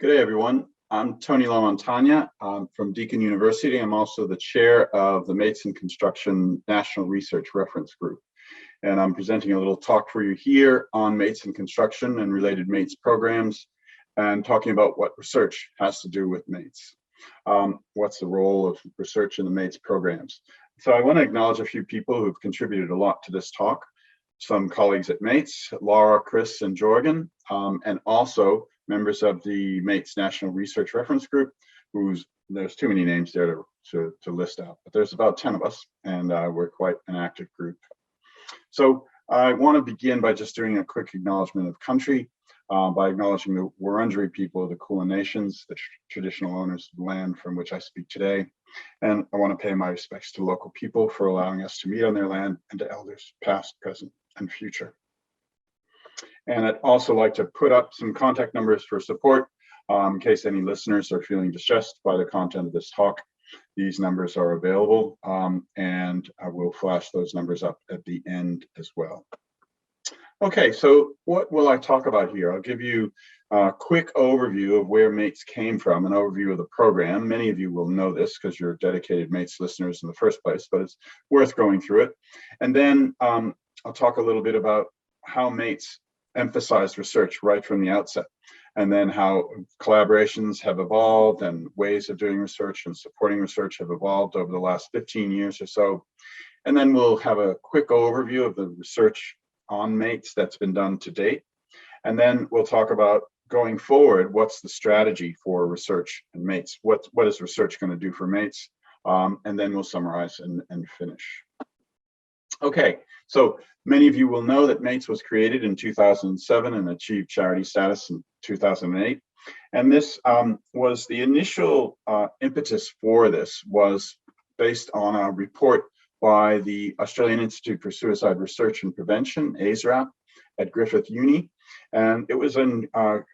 Good day, everyone. I'm Tony LaMontagne from Deakin University. I'm also the chair of the Mates in Construction National Research Reference Group. And I'm presenting a little talk for you here on Mates in Construction and related Mates programs, and talking about what research has to do with Mates. What's the role of research in the Mates programs? So I want to acknowledge a few people who've contributed a lot to this talk. Some colleagues at Mates, Laura, Chris, and Jorgen, and also members of the Mates National Research Reference Group, there's too many names there to list out, but there's about 10 of us, and we're quite an active group. So I want to begin by just doing a quick acknowledgement of country, by acknowledging the Wurundjeri people of the Kulin Nations, the traditional owners of the land from which I speak today. And I want to pay my respects to local people for allowing us to meet on their land, and to elders past, present, and future. And I'd also like to put up some contact numbers for support in case any listeners are feeling distressed by the content of this talk. These numbers are available, and I will flash those numbers up at the end as well. Okay, so what will I talk about here? I'll give you a quick overview of where Mates came from, an overview of the program. Many of you will know this because you're dedicated Mates listeners in the first place, but it's worth going through it. And then I'll talk a little bit about how Mates emphasized research right from the outset, and then how collaborations have evolved and ways of doing research and supporting research have evolved over the last 15 years or so. And then we'll have a quick overview of the research on Mates that's been done to date. And then we'll talk about going forward, what's the strategy for research and Mates? What is research going to do for Mates? And then we'll summarize and finish. Okay, so many of you will know that Mates was created in 2007 and achieved charity status in 2008. And this was the initial impetus for this was based on a report by the Australian Institute for Suicide Research and Prevention, ASRAP, at Griffith Uni. And it was in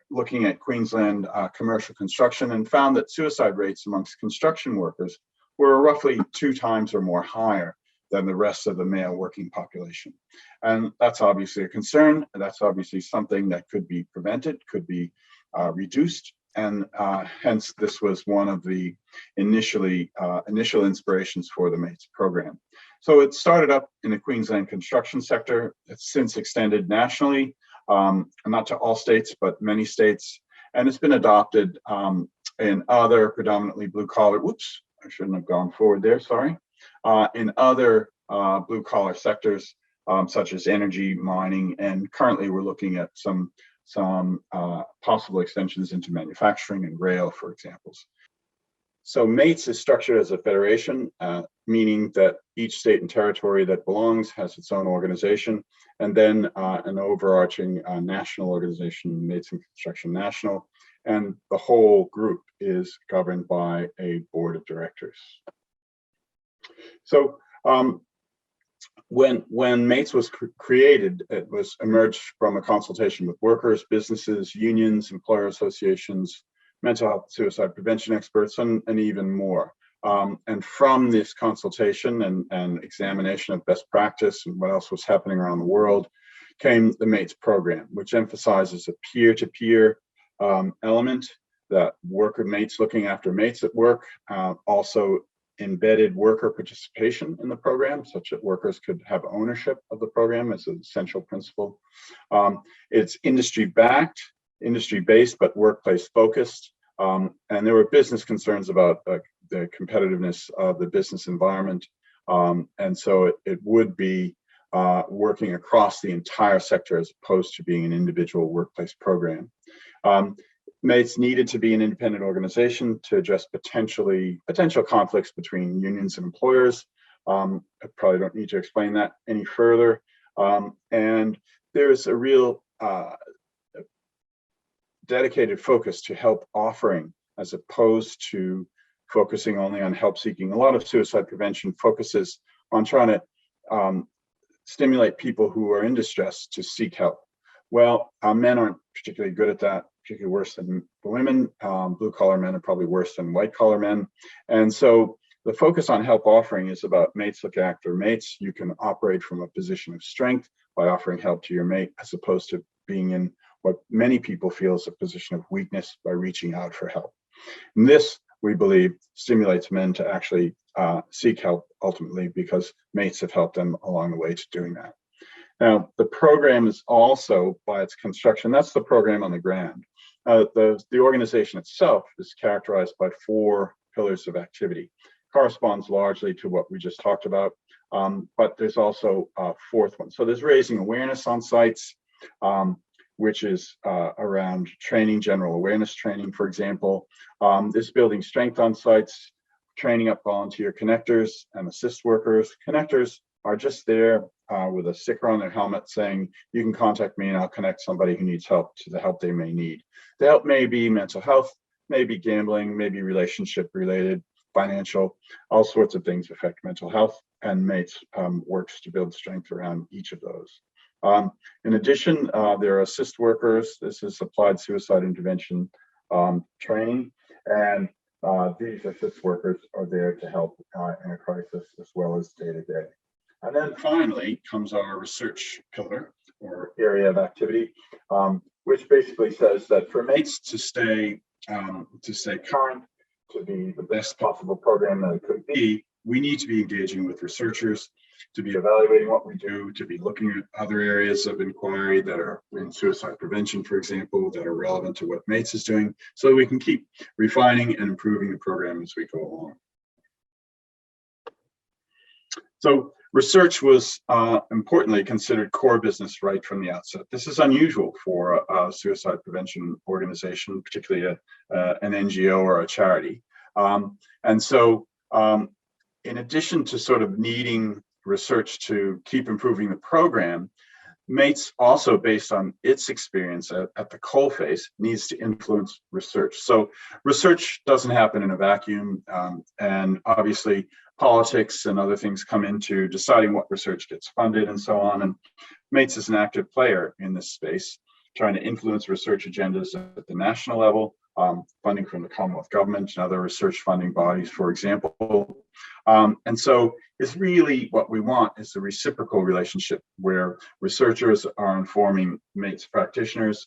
looking at Queensland commercial construction, and found that suicide rates amongst construction workers were roughly 2 times or more higher than the rest of the male working population. And that's obviously a concern. That's obviously something that could be prevented, could be reduced. And hence, this was one of the initial inspirations for the Mates program. So it started up in the Queensland construction sector. It's since extended nationally, not to all states, but many states. And it's been adopted in other predominantly blue collar, whoops, I shouldn't have gone forward there, sorry. In other blue collar sectors, such as energy, mining, and currently we're looking at some possible extensions into manufacturing and rail, for examples. So Mates is structured as a federation, meaning that each state and territory that belongs has its own organization, and then an overarching national organization, Mates in Construction National, and the whole group is governed by a board of directors. So when Mates was created, it was emerged from a consultation with workers, businesses, unions, employer associations, mental health, suicide prevention experts, and even more. And from this consultation and examination of best practice and what else was happening around the world came the Mates program, which emphasizes a peer-to-peer element, that worker Mates looking after Mates at work, also embedded worker participation in the program, such that workers could have ownership of the program as an essential principle. It's industry-backed, industry-based, but workplace-focused. And there were business concerns about the competitiveness of the business environment. And so it would be working across the entire sector as opposed to being an individual workplace program. Mates needed to be an independent organization to address potential conflicts between unions and employers. I probably don't need to explain that any further. And there's a real dedicated focus to help offering as opposed to focusing only on help seeking. A lot of suicide prevention focuses on trying to stimulate people who are in distress to seek help. Well, men aren't particularly good at that, particularly worse than women. Blue collar men are probably worse than white collar men. And so the focus on help offering is about Mates look after Mates. You can operate from a position of strength by offering help to your mate, as opposed to being in what many people feel is a position of weakness by reaching out for help. And this, we believe, stimulates men to actually seek help ultimately, because mates have helped them along the way to doing that. Now, the program is also, by its construction, that's the program on the ground. The organization itself is characterized by 4 pillars of activity. Corresponds largely to what we just talked about, but there's also a 4th one. So there's raising awareness on sites, which is around training, general awareness training, for example. There's building strength on sites, training up volunteer connectors and assist workers. Connectors are just there with a sticker on their helmet saying, you can contact me and I'll connect somebody who needs help to the help they may need. The help may be mental health, maybe gambling, maybe relationship related, financial, all sorts of things affect mental health, and MATES works to build strength around each of those. In addition, there are assist workers. This is applied suicide intervention training, and these assist workers are there to help in a crisis as well as day to day. And then finally comes our research pillar or area of activity, which basically says that for MATES to stay current, to be the best possible program that it could be, we need to be engaging with researchers, to be evaluating what we do, to be looking at other areas of inquiry that are in suicide prevention, for example, that are relevant to what MATES is doing, so we can keep refining and improving the program as we go along. So research was importantly considered core business right from the outset. This is unusual for a suicide prevention organization, particularly an NGO or a charity. And so in addition to sort of needing research to keep improving the program, MATES also, based on its experience at the coalface, needs to influence research. So research doesn't happen in a vacuum, and obviously politics and other things come into deciding what research gets funded and so on. And MATES is an active player in this space, trying to influence research agendas at the national level, funding from the Commonwealth government and other research funding bodies, for example. And so it's really what we want is a reciprocal relationship where researchers are informing MATES practitioners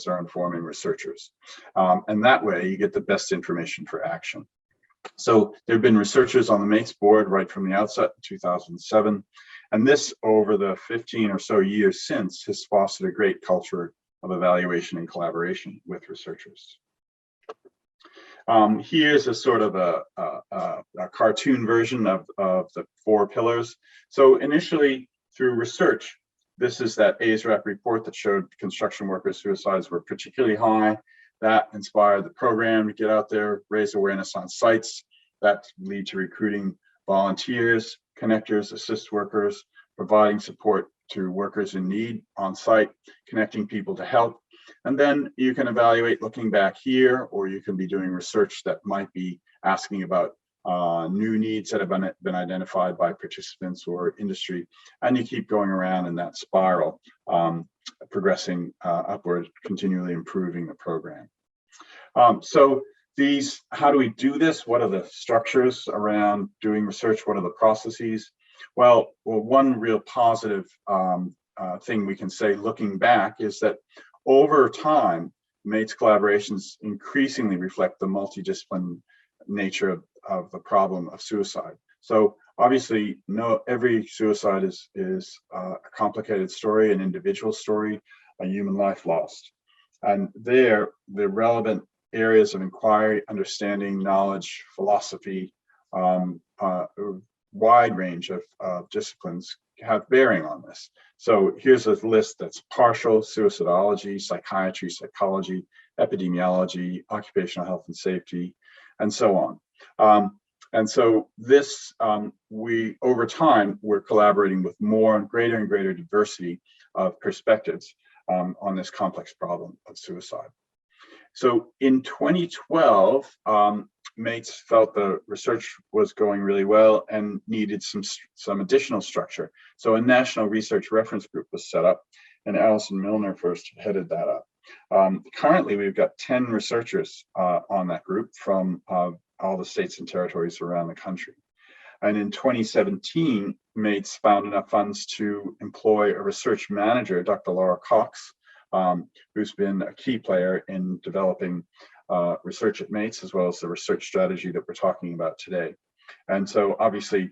are informing researchers. And that way you get the best information for action. So there have been researchers on the MATES board right from the outset in 2007. And this, over the 15 or so years since, has fostered a great culture of evaluation and collaboration with researchers. Here's a sort of a cartoon version of the 4 pillars. So initially, through research, this is that ASRAP report that showed construction workers' suicides were particularly high. That inspired the program to get out there, raise awareness on sites. That lead to recruiting volunteers, connectors, assist workers, providing support to workers in need on site, connecting people to help. And then you can evaluate looking back here, or you can be doing research that might be asking about new needs that have been identified by participants or industry. And you keep going around in that spiral, progressing upward, continually improving the program. So how do we do this? What are the structures around doing research? What are the processes? Well, one real positive thing we can say looking back is that over time, MATES collaborations increasingly reflect the multidisciplinary nature of the problem of suicide. So obviously, every suicide is a complicated story, an individual story, a human life lost. And the relevant areas of inquiry, understanding, knowledge, philosophy, wide range of disciplines have bearing on this. So here's a list that's partial: suicidology, psychiatry, psychology, epidemiology, occupational health and safety, and so on. And so this, over time, we're collaborating with more and greater diversity of perspectives on this complex problem of suicide. So in 2012, MATES felt the research was going really well and needed some additional structure. So a national research reference group was set up, and Alison Milner first headed that up. Currently, we've got 10 researchers on that group from all the states and territories around the country. And in 2017, MATES found enough funds to employ a research manager, Dr. Laura Cox, who's been a key player in developing research at MATES, as well as the research strategy that we're talking about today. And so obviously,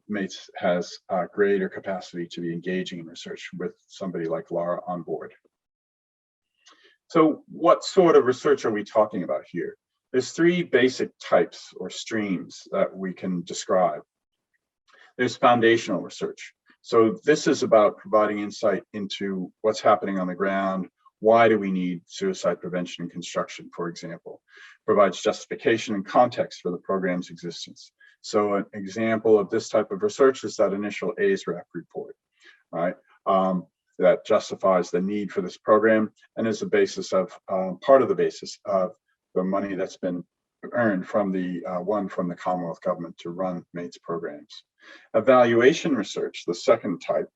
MATES has greater capacity to be engaging in research with somebody like Laura on board. So what sort of research are we talking about here? There's three basic types or streams that we can describe. There's foundational research. So this is about providing insight into what's happening on the ground. Why do we need suicide prevention and construction, for example? Provides justification and context for the program's existence. So an example of this type of research is that initial ASRAP report, right? That justifies the need for this program and is the basis of, part of the basis of the money that's been earned from the from the Commonwealth government to run MATES programs. Evaluation research, the second type,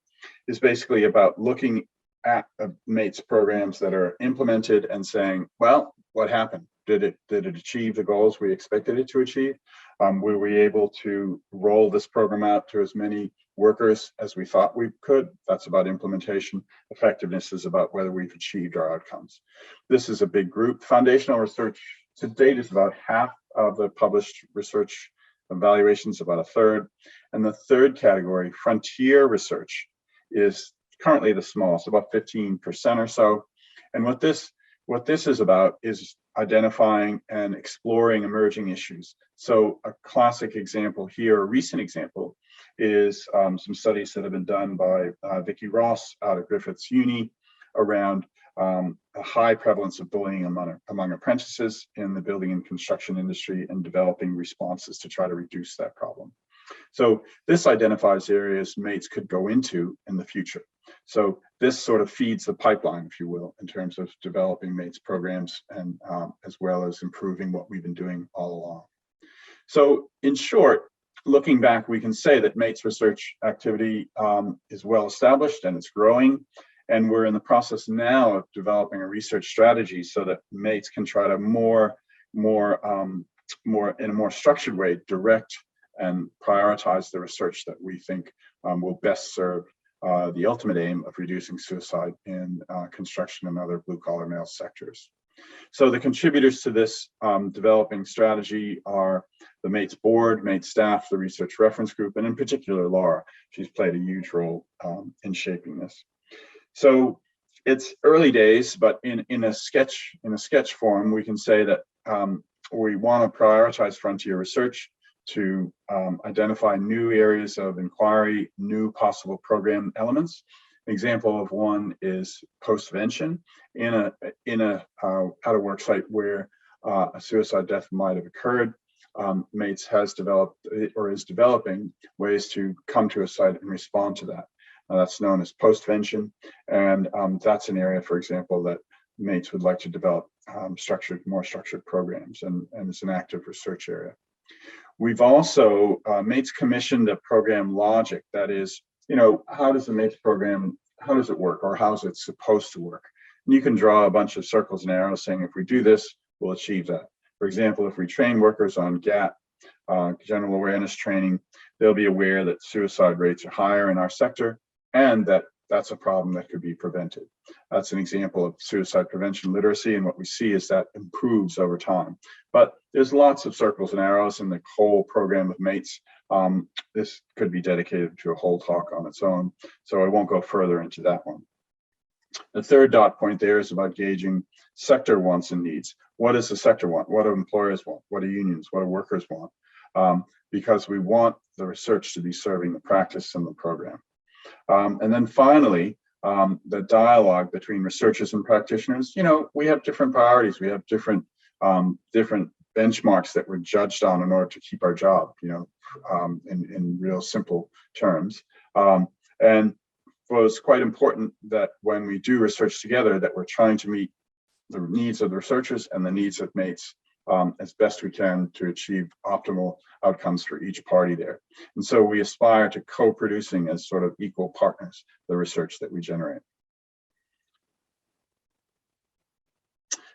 is basically about looking at MATES programs that are implemented and saying, well, what happened? Did it achieve the goals we expected it to achieve? Were we able to roll this program out to as many workers as we thought we could? That's about implementation. Effectiveness is about whether we've achieved our outcomes. This is a big group. Foundational research to date is about half of the published research evaluations, about a third. And the third category, frontier research, is currently the smallest, about 15% or so. And what this is about is identifying and exploring emerging issues. So a classic example here, a recent example, is some studies that have been done by Vicki Ross out of Griffiths Uni around a high prevalence of bullying among apprentices in the building and construction industry and developing responses to try to reduce that problem. So this identifies areas MATES could go into in the future. So this sort of feeds the pipeline, if you will, in terms of developing MATES programs and as well as improving what we've been doing all along. So in short, looking back, we can say that MATES research activity is well established and it's growing. And we're in the process now of developing a research strategy so that MATES can try to more in a more structured way, direct and prioritize the research that we think will best serve the ultimate aim of reducing suicide in construction and other blue-collar male sectors. So the contributors to this developing strategy are the MATES board, MATES staff, the research reference group, and in particular, Laura. She's played a huge role in shaping this. So it's early days, but in a sketch form, we can say that we want to prioritize frontier research to identify new areas of inquiry, new possible program elements. An example of one is postvention in a at a work site where a suicide death might have occurred. MATES has developed or is developing ways to come to a site and respond to that. That's known as postvention, and that's an area, for example, that MATES would like to develop more structured programs, and it's an active research area. We've also, MATES commissioned a program logic, that is, how does the MATES program, how does it work, or how's it supposed to work? And you can draw a bunch of circles and arrows saying, if we do this, we'll achieve that. For example, if we train workers on GAT, general awareness training, they'll be aware that suicide rates are higher in our sector, and that's a problem that could be prevented. That's an example of suicide prevention literacy, and what we see is that improves over time. But there's lots of circles and arrows in the whole program of MATES. This could be dedicated to a whole talk on its own, so I won't go further into that one. The third dot point there is about gauging sector wants and needs. What does the sector want? What do employers want? What do unions? What do workers want? Because we want the research to be serving the practice and the program. And then finally, the dialogue between researchers and practitioners. We have different priorities. We have different benchmarks that we're judged on in order to keep our job, in real simple terms. And it was quite important that when we do research together, that we're trying to meet the needs of the researchers and the needs of MATES as best we can to achieve optimal outcomes for each party there. And so we aspire to co-producing as sort of equal partners the research that we generate.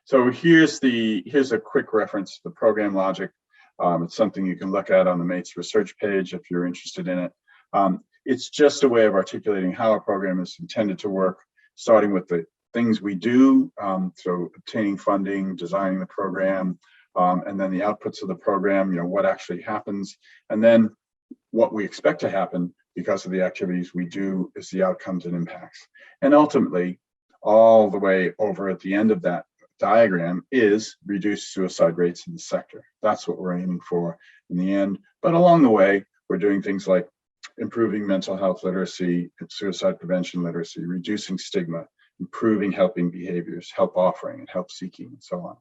So here's a quick reference to the program logic. It's something you can look at on the MATES research page if you're interested in it. It's just a way of articulating how a program is intended to work, starting with the things we do, so obtaining funding, designing the program, and then the outputs of the program, what actually happens, and then what we expect to happen because of the activities we do is the outcomes and impacts. And ultimately, all the way over at the end of that diagram is reduced suicide rates in the sector. That's what we're aiming for in the end. But along the way, we're doing things like improving mental health literacy, suicide prevention literacy, reducing stigma, improving helping behaviors, help offering and help seeking, and so on.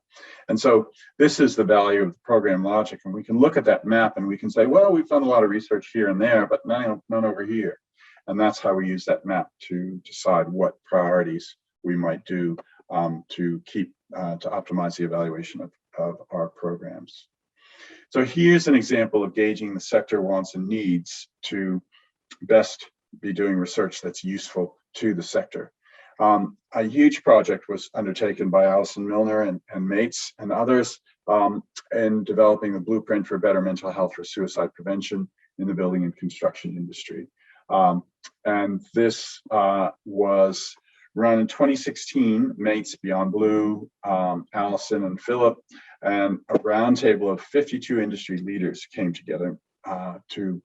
And so this is the value of the program logic. And we can look at that map and we can say, well, we've done a lot of research here and there, but none over here. And that's how we use that map to decide what priorities we might do to optimize the evaluation of our programs. So here's an example of gauging the sector wants and needs to best be doing research that's useful to the sector. A huge project was undertaken by Alison Milner and mates and others in developing a blueprint for better mental health for suicide prevention in the building and construction industry. And this was run in 2016, mates Beyond Blue, Alison and Philip, and a roundtable of 52 industry leaders came together to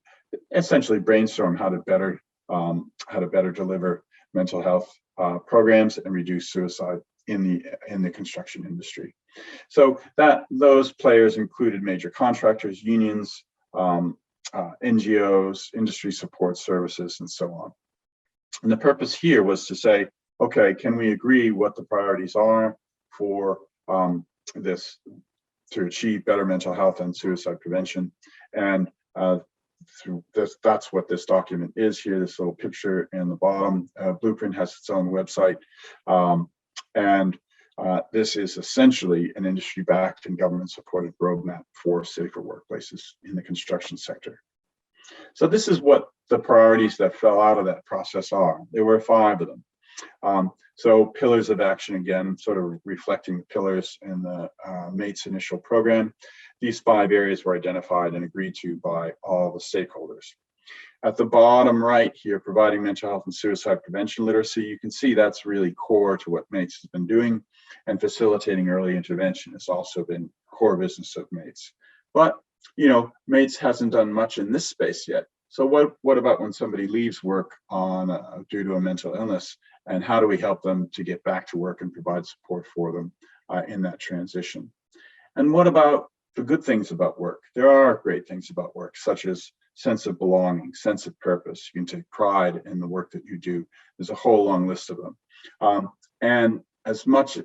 essentially brainstorm how to better deliver mental health programs and reduce suicide in the construction industry. So those players included major contractors, unions, NGOs, industry support services, and so on. And the purpose here was to say, okay, can we agree what the priorities are for this to achieve better mental health and suicide prevention? And through this, that's what this document is here, this little picture in the bottom. Blueprint has its own website. This is essentially an industry-backed and government-supported roadmap for safer workplaces in the construction sector. So this is what the priorities that fell out of that process are. There were 5 of them. So pillars of action, again, sort of reflecting the pillars in the MATES initial program. These 5 areas were identified and agreed to by all the stakeholders. At the bottom right here, providing mental health and suicide prevention literacy, you can see that's really core to what MATES has been doing, and facilitating early intervention has also been core business of MATES. But, MATES hasn't done much in this space yet. So what about when somebody leaves work due to a mental illness, and how do we help them to get back to work and provide support for them in that transition? And what about the good things about work? There are great things about work, such as sense of belonging, sense of purpose. You can take pride in the work that you do. There's a whole long list of them. And as much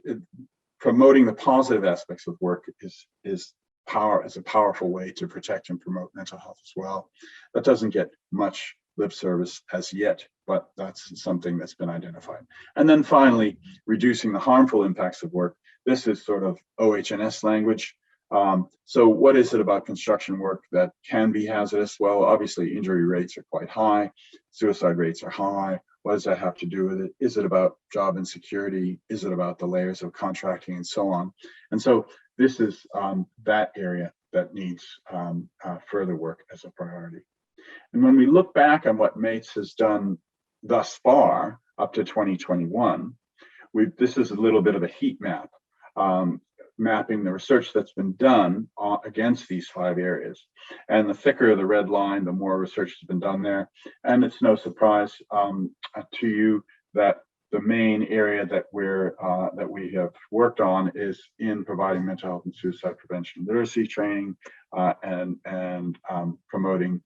promoting the positive aspects of work is a powerful way to protect and promote mental health as well. That doesn't get much lip service as yet, but that's something that's been identified. And then finally, reducing the harmful impacts of work. This is sort of OH&S language. So what is it about construction work that can be hazardous? Well, obviously injury rates are quite high, suicide rates are high. What does that have to do with it? Is it about job insecurity? Is it about the layers of contracting and so on? And so this is that area that needs further work as a priority. And when we look back on what MATES has done thus far, up to 2021, this is a little bit of a heat map, mapping the research that's been done against these 5 areas. And the thicker the red line, the more research has been done there. And it's no surprise to you that the main area that we have worked on is in providing mental health and suicide prevention literacy training and promoting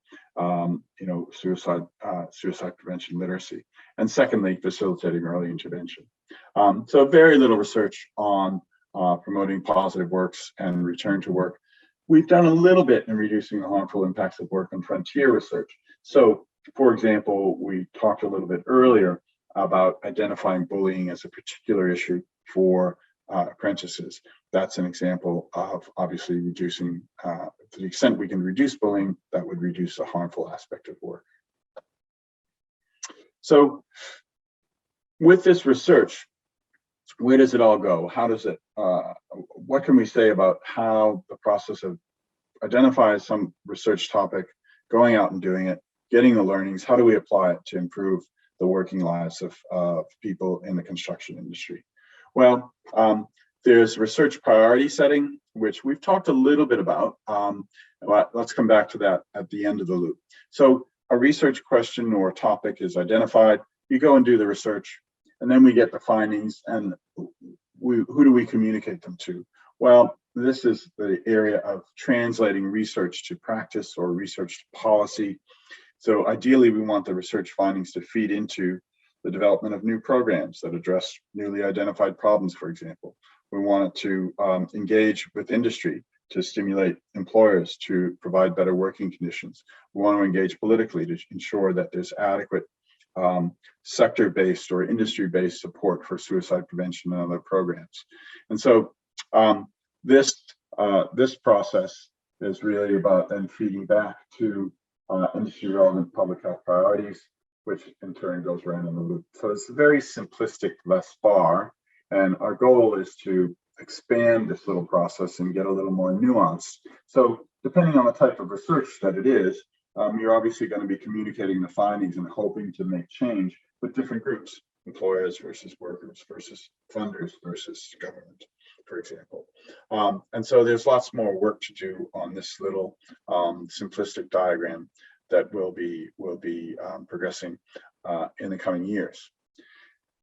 suicide prevention literacy. And secondly, facilitating early intervention. So very little research on promoting positive works and return to work. We've done a little bit in reducing the harmful impacts of work on frontier research. So, for example, we talked a little bit earlier about identifying bullying as a particular issue for apprentices. That's an example of obviously reducing, to the extent we can reduce bullying, that would reduce the harmful aspect of work. So with this research, where does it all go? How does it, what can we say about how the process of identifying some research topic, going out and doing it, getting the learnings, how do we apply it to improve the working lives of people in the construction industry? Well, there's research priority setting, which we've talked a little bit about. Let's come back to that at the end of the loop. So a research question or topic is identified, you go and do the research, and then we get the findings, and who do we communicate them to? Well, this is the area of translating research to practice or research to policy. So ideally, we want the research findings to feed into the development of new programs that address newly identified problems, for example. We want it to engage with industry to stimulate employers to provide better working conditions. We want to engage politically to ensure that there's adequate sector-based or industry-based support for suicide prevention and other programs. And so this process is really about then feeding back to industry-relevant public health priorities, which in turn goes around in the loop. So it's very simplistic thus far, and our goal is to expand this little process and get a little more nuanced. So depending on the type of research that it is, you're obviously going to be communicating the findings and hoping to make change with different groups, employers versus workers versus funders versus government, for example. And so there's lots more work to do on this little simplistic diagram that will be progressing in the coming years.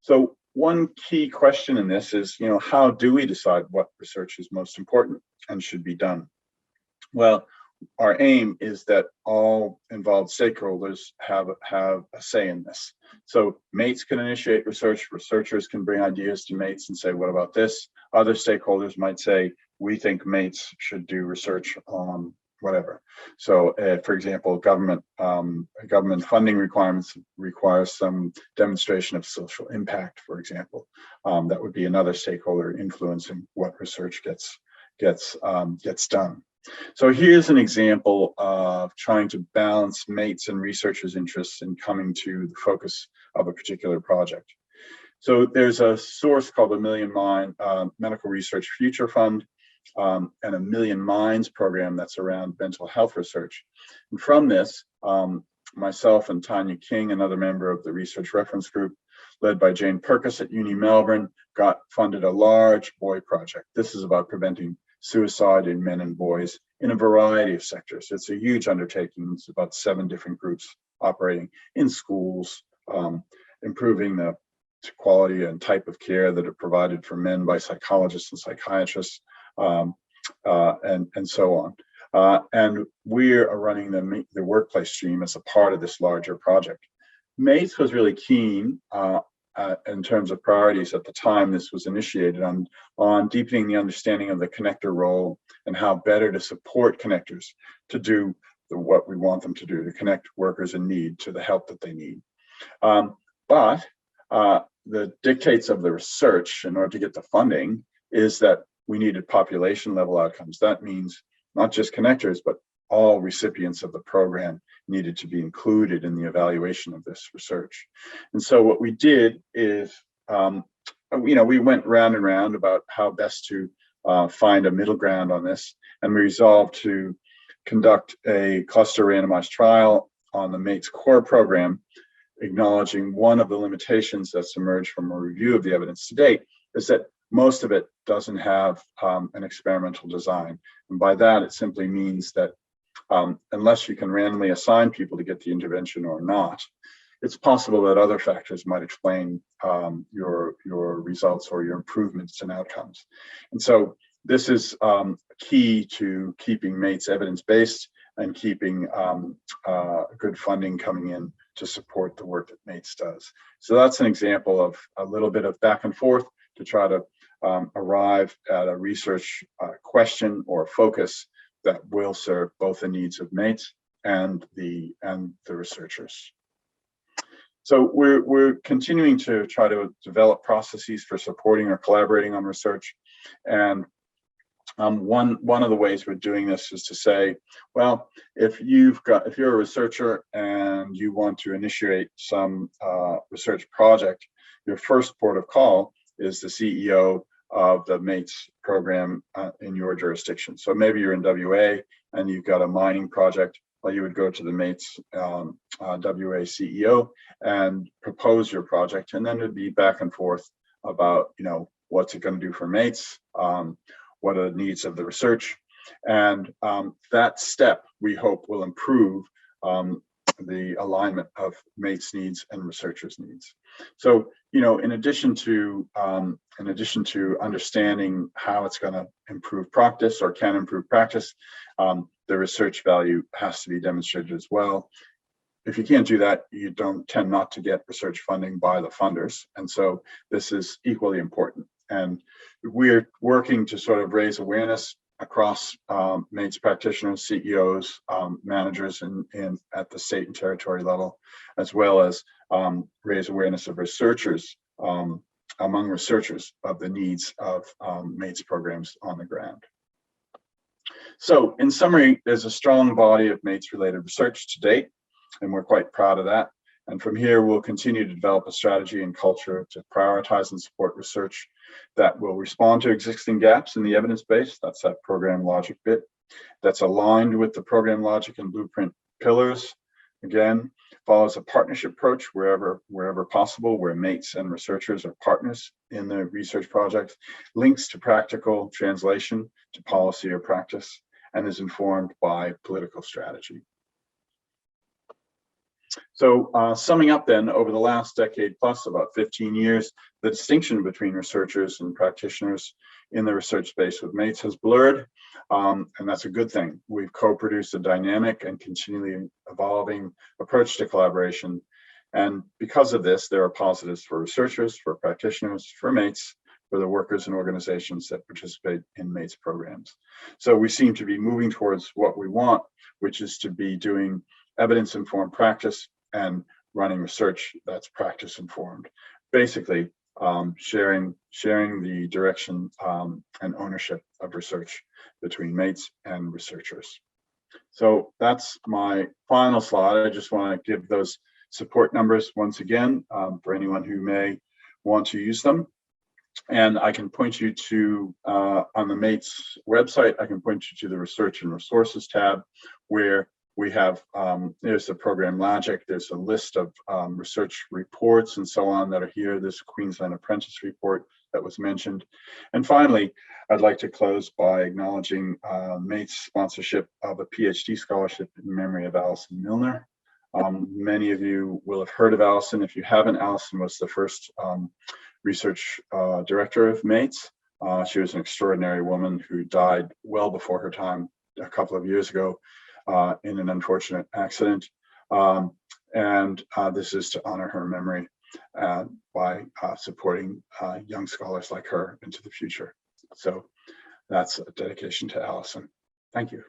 So one key question in this is, how do we decide what research is most important and should be done? Well, our aim is that all involved stakeholders have a say in this. So mates can initiate research, researchers can bring ideas to mates and say, what about this? Other stakeholders might say, we think mates should do research on whatever. So for example, government funding requirements requires some demonstration of social impact, for example. That would be another stakeholder influencing what research gets done. So here's an example of trying to balance mates and researchers' interests in coming to the focus of a particular project. So there's a source called the Million Mind Medical Research Future Fund and a Million Minds program that's around mental health research. And from this, myself and Tania King, another member of the research reference group, led by Jane Perkis at Uni Melbourne, got funded a large boy project. This is about preventing suicide in men and boys in a variety of sectors. It's a huge undertaking. It's about 7 different groups operating in schools, improving the quality and type of care that are provided for men by psychologists and psychiatrists, and so on. And we are running the workplace stream as a part of this larger project. MATES was really keen in terms of priorities at the time this was initiated on deepening the understanding of the connector role and how better to support connectors to do what we want them to do, to connect workers in need to the help that they need. But the dictates of the research in order to get the funding is that we needed population level outcomes. That means not just connectors, but all recipients of the program needed to be included in the evaluation of this research. And so what we did is, we went round and round about how best to find a middle ground on this, and we resolved to conduct a cluster randomized trial on the MATES core program, acknowledging one of the limitations that's emerged from a review of the evidence to date is that most of it doesn't have an experimental design. And by that, it simply means that unless you can randomly assign people to get the intervention or not, it's possible that other factors might explain your results or your improvements in outcomes. And so this is key to keeping MATES evidence-based and keeping good funding coming in to support the work that MATES does. So that's an example of a little bit of back and forth to try to arrive at a research question or focus that will serve both the needs of MATES and the researchers. So we're continuing to try to develop processes for supporting or collaborating on research. And one of the ways we're doing this is to say, well, if you're a researcher and you want to initiate some research project, your first port of call is the CEO of the MATES program in your jurisdiction. So maybe you're in WA and you've got a mining project. Well, you would go to the MATES WA CEO and propose your project, and then it'd be back and forth about, what's it going to do for mates, what are the needs of the research, and that step we hope will improve the alignment of mates' needs and researchers' needs. So, in addition to understanding how it's going to improve practice or can improve practice, the research value has to be demonstrated as well. If you can't do that, you tend not to get research funding by the funders, and so this is equally important. And we're working to sort of raise awareness across mates practitioners, CEOs, managers at the state and territory level, as well as raise awareness of researchers, among researchers, of the needs of mates programs on the ground. So in summary, there's a strong body of mates related research to date, and we're quite proud of that. And from here, we'll continue to develop a strategy and culture to prioritize and support research that will respond to existing gaps in the evidence base. That's that program logic bit. That's aligned with the program logic and blueprint pillars. Again, follows a partnership approach wherever possible, where mates and researchers are partners in the research project, links to practical translation to policy or practice, and is informed by political strategy. So summing up then, over the last decade plus, about 15 years, the distinction between researchers and practitioners in the research space with mates has blurred, and that's a good thing. We've co-produced a dynamic and continually evolving approach to collaboration. And because of this, there are positives for researchers, for practitioners, for mates, for the workers and organizations that participate in mates programs. So we seem to be moving towards what we want, which is to be doing evidence-informed practice and running research that's practice-informed. Basically, sharing the direction and ownership of research between mates and researchers. So that's my final slide. I just want to give those support numbers once again for anyone who may want to use them. And I can point you to, on the mates website, I can point you to the Research and Resources tab, where we have, there's the program logic, there's a list of research reports and so on that are here. This Queensland Apprentice report that was mentioned. And finally, I'd like to close by acknowledging mates sponsorship of a PhD scholarship in memory of Alison Milner. Many of you will have heard of Alison. If you haven't, Alison was the first research director of mates. She was an extraordinary woman who died well before her time a couple of years ago in an unfortunate accident. And this is to honor her memory by supporting young scholars like her into the future. So that's a dedication to Alison. Thank you.